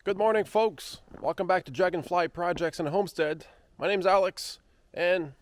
Good morning, folks. Welcome back to Dragonfly Projects and Homestead. My name's Alex, and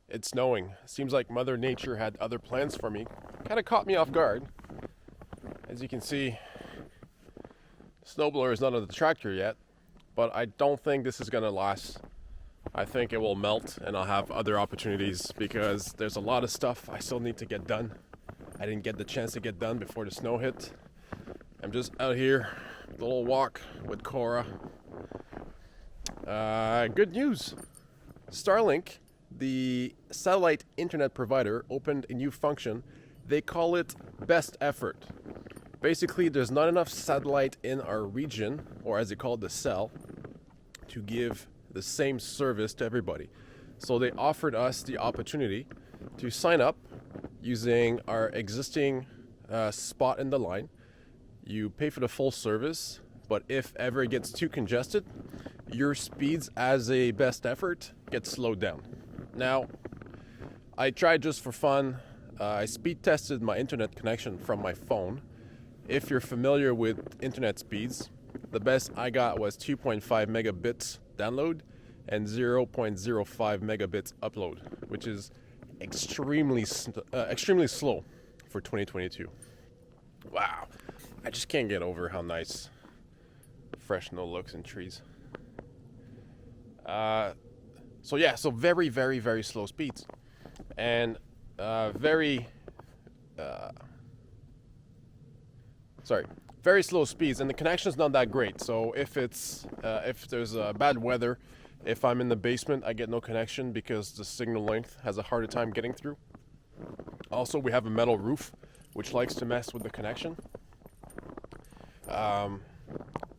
it's snowing. Seems like Mother Nature had other plans for me. Kind of caught me off guard. As you can see, snowblower is not on the tractor yet, but I don't think this is going to last. I think it will melt, and I'll have other opportunities because there's a lot of stuff I still need to get done. I didn't get the chance to get done before the snow hit. I'm just out here, a little walk with Cora. Good news. Starlink, the satellite internet provider, opened a new function. They call it best effort. Basically, there's not enough satellite in our region, or as they call it, the cell, to give the same service to everybody. So they offered us the opportunity to sign up using our existing spot in the line. You pay for the full service, but if ever it gets too congested, your speeds as a best effort get slowed down. Now, I tried just for fun. I speed tested my internet connection from my phone. If you're familiar with internet speeds, the best I got was 2.5 megabits download and 0.05 megabits upload, which is extremely slow for 2022. Wow. I just can't get over how nice fresh snow looks in trees. So very, very, very slow speeds. And very slow speeds, and the connection's not that great. So if there's bad weather, if I'm in the basement, I get no connection because the signal length has a harder time getting through. Also, we have a metal roof, which likes to mess with the connection.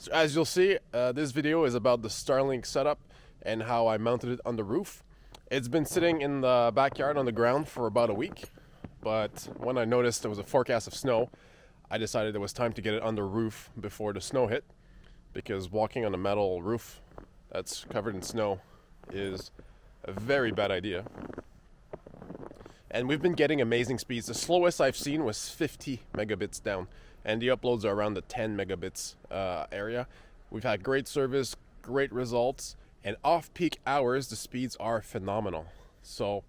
So as you'll see, this video is about the Starlink setup and how I mounted it on the roof. It's been sitting in the backyard on the ground for about a week, but when I noticed there was a forecast of snow, I decided it was time to get it on the roof before the snow hit, because walking on a metal roof that's covered in snow is a very bad idea. And we've been getting amazing speeds. The slowest I've seen was 50 megabits down, and the uploads are around the 10 megabits area. We've had great service, great results, and off-peak hours, the speeds are phenomenal. So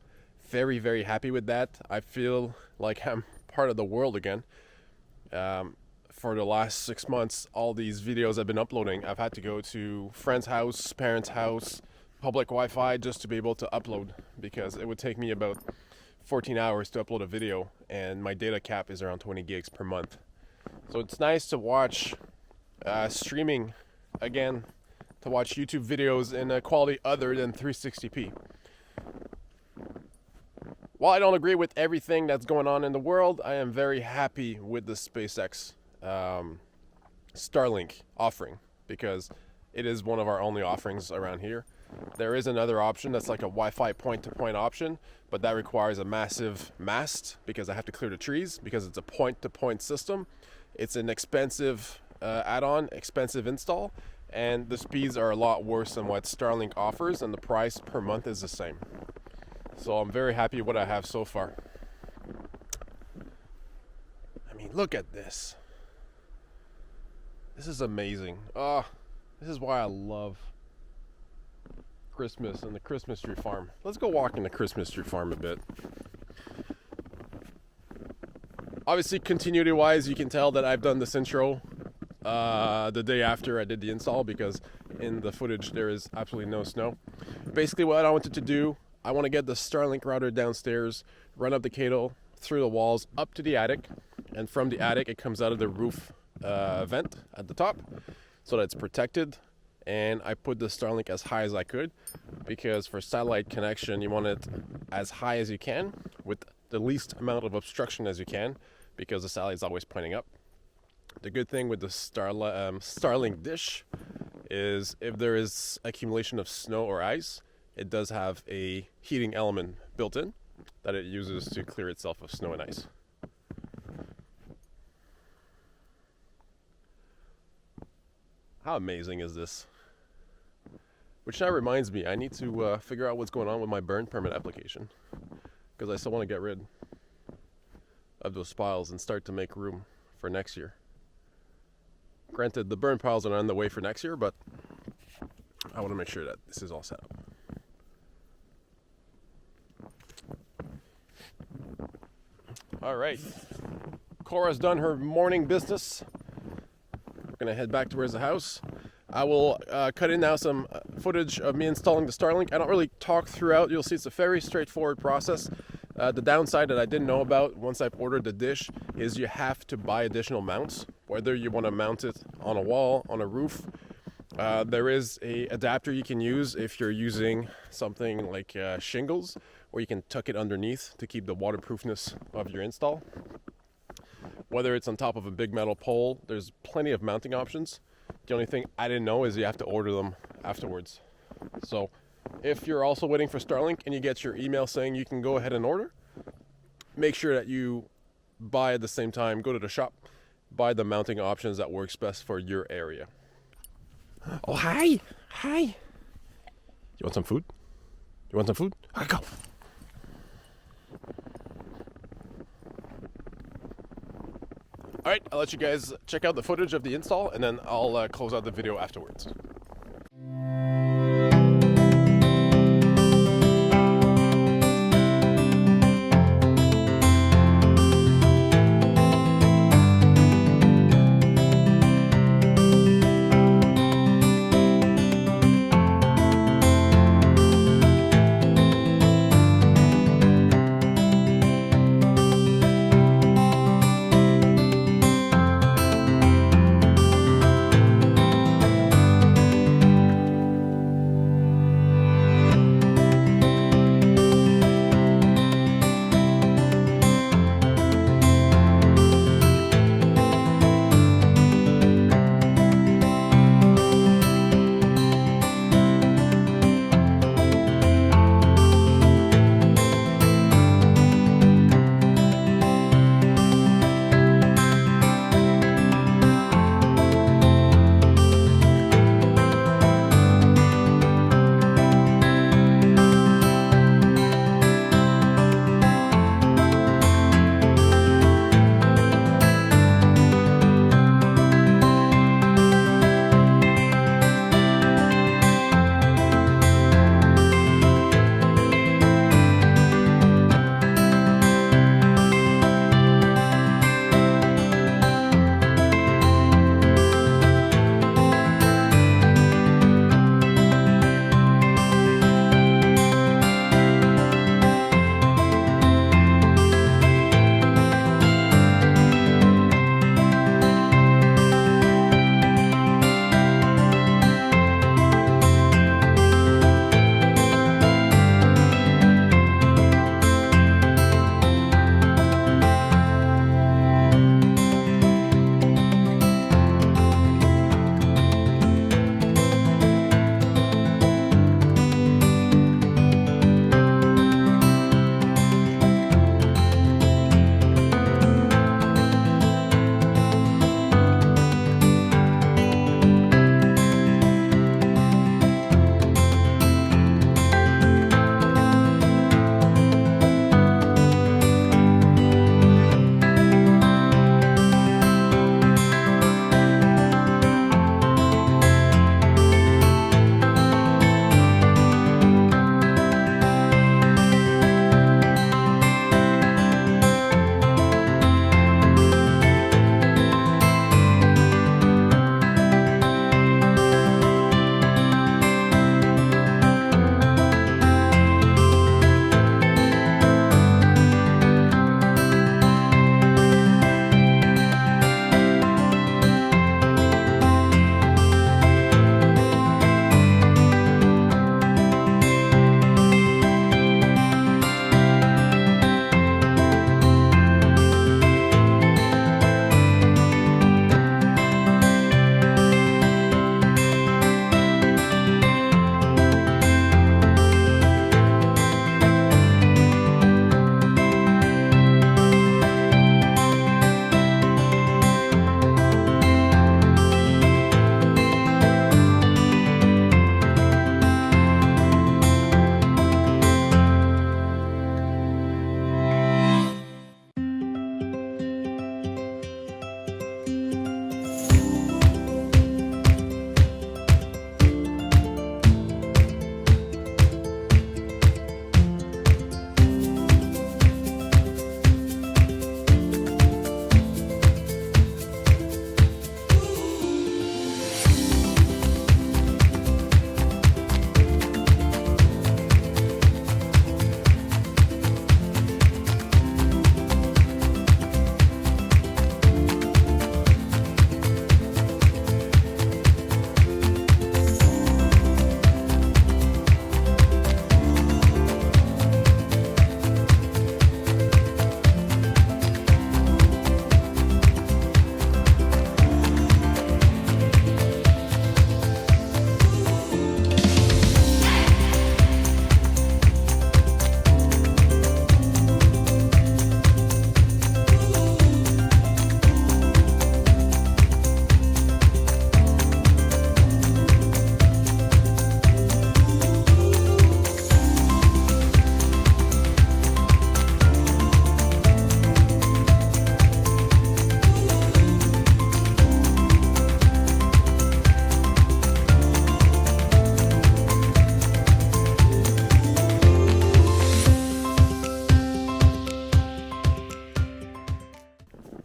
very, very happy with that. I feel like I'm part of the world again. For the last 6 months, all these videos I've been uploading, I've had to go to friend's house, parents' house, public Wi-Fi just to be able to upload, because it would take me about 14 hours to upload a video, and my data cap is around 20 gigs per month. So it's nice to watch streaming again, to watch YouTube videos in a quality other than 360p. While I don't agree with everything that's going on in the world, I am very happy with the SpaceX Starlink offering, because it is one of our only offerings around here. There is another option that's like a Wi-Fi point-to-point option, but that requires a massive mast because I have to clear the trees because it's a point-to-point system. It's an expensive add-on, expensive install, and the speeds are a lot worse than what Starlink offers, and the price per month is the same. So I'm very happy with what I have so far. I mean, look at this. This is amazing. This is why I love Christmas and the Christmas tree farm. Let's go walk in the Christmas tree farm a bit. Obviously, continuity wise, you can tell that I've done this intro the day after I did the install, because in the footage there is absolutely no snow. Basically what I wanted to do, I want to get the Starlink router downstairs, run up the cable through the walls up to the attic, and from the attic it comes out of the roof vent at the top so that it's protected. And I put the Starlink as high as I could, because for satellite connection you want it as high as you can with the least amount of obstruction as you can, because the satellite is always pointing up. The good thing with the Starlink dish is if there is accumulation of snow or ice, it does have a heating element built in that it uses to clear itself of snow and ice. How amazing is this? Which now reminds me, I need to figure out what's going on with my burn permit application, because I still want to get rid of those piles and start to make room for next year. Granted, the burn piles are on the way for next year, but I want to make sure that this is all set up. All right. Cora's done her morning business. We're going to head back towards the house. I will cut in now some footage of me installing the Starlink. I don't really talk throughout. You'll see it's a very straightforward process. The downside that I didn't know about once I've ordered the dish is you have to buy additional mounts, whether you want to mount it on a wall, on a roof. There is a adapter you can use if you're using something like shingles, or you can tuck it underneath to keep the waterproofness of your install. Whether it's on top of a big metal pole, there's plenty of mounting options. The only thing I didn't know is you have to order them afterwards. So if you're also waiting for Starlink and you get your email saying you can go ahead and order, make sure that you buy at the same time, go to the shop, buy the mounting options that works best for your area. Oh, hi. Hi. You want some food? You want some food? Okay, go. All right, I'll let you guys check out the footage of the install, and then I'll close out the video afterwards.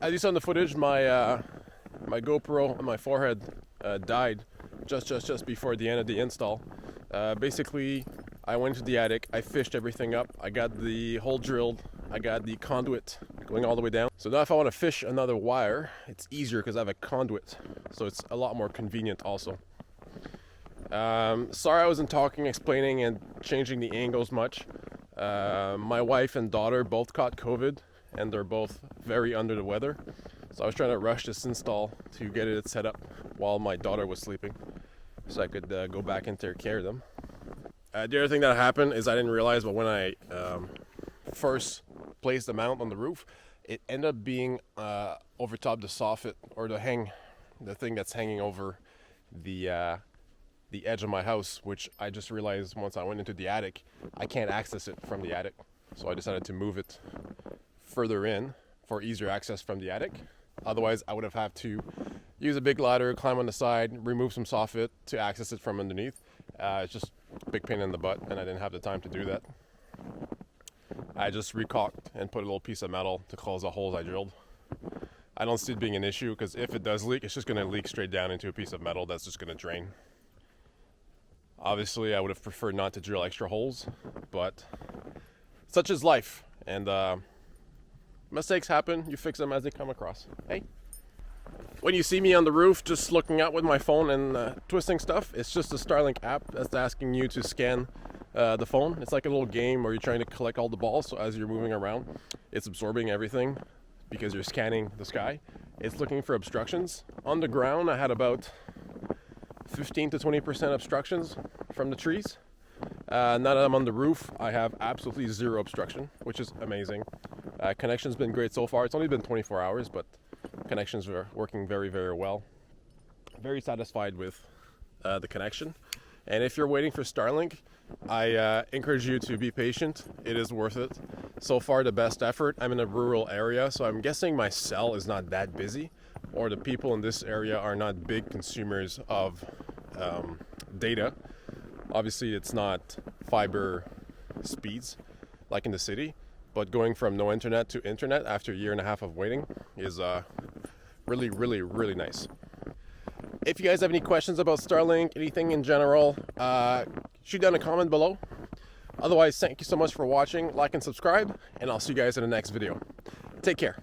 As you saw in the footage, my my GoPro on my forehead died just before the end of the install. Basically, I went to the attic, I fished everything up, I got the hole drilled, I got the conduit going all the way down. So now if I want to fish another wire, it's easier because I have a conduit, so it's a lot more convenient also. Sorry I wasn't talking, explaining, and changing the angles much. My wife and daughter both caught COVID, and they're both very under the weather. So I was trying to rush this install to get it set up while my daughter was sleeping, so I could go back and take care of them. The other thing that happened is I didn't realize, but when I first placed the mount on the roof, it ended up being over top the soffit, or the thing that's hanging over the edge of my house, which I just realized once I went into the attic, I can't access it from the attic. So I decided to move it further in for easier access from the attic. Otherwise, I would have had to use a big ladder, climb on the side, remove some soffit to access it from underneath. It's just a big pain in the butt, and I didn't have the time to do that. I just recaulked and put a little piece of metal to close the holes I drilled. I don't see it being an issue, because if it does leak, it's just going to leak straight down into a piece of metal that's just going to drain. Obviously, I would have preferred not to drill extra holes, but such is life, and mistakes happen. You fix them as they come across. Hey, when you see me on the roof just looking out with my phone and twisting stuff, it's just a Starlink app that's asking you to scan the phone. It's like a little game where you're trying to collect all the balls, so as you're moving around, it's absorbing everything because you're scanning the sky. It's looking for obstructions. On the ground, I had about 15 to 20% obstructions from the trees. Now that I'm on the roof, I have absolutely zero obstruction, which is amazing. Connection's been great so far. It's only been 24 hours, but connections are working very, very well. Very satisfied with the connection. And if you're waiting for Starlink, I encourage you to be patient. It is worth it. So far, the best effort. I'm in a rural area, so I'm guessing my cell is not that busy, or the people in this area are not big consumers of data. Obviously, it's not fiber speeds like in the city, but going from no internet to internet after a year and a half of waiting is really, really, really nice. If you guys have any questions about Starlink, anything in general, shoot down a comment below. Otherwise, thank you so much for watching. Like and subscribe, and I'll see you guys in the next video. Take care.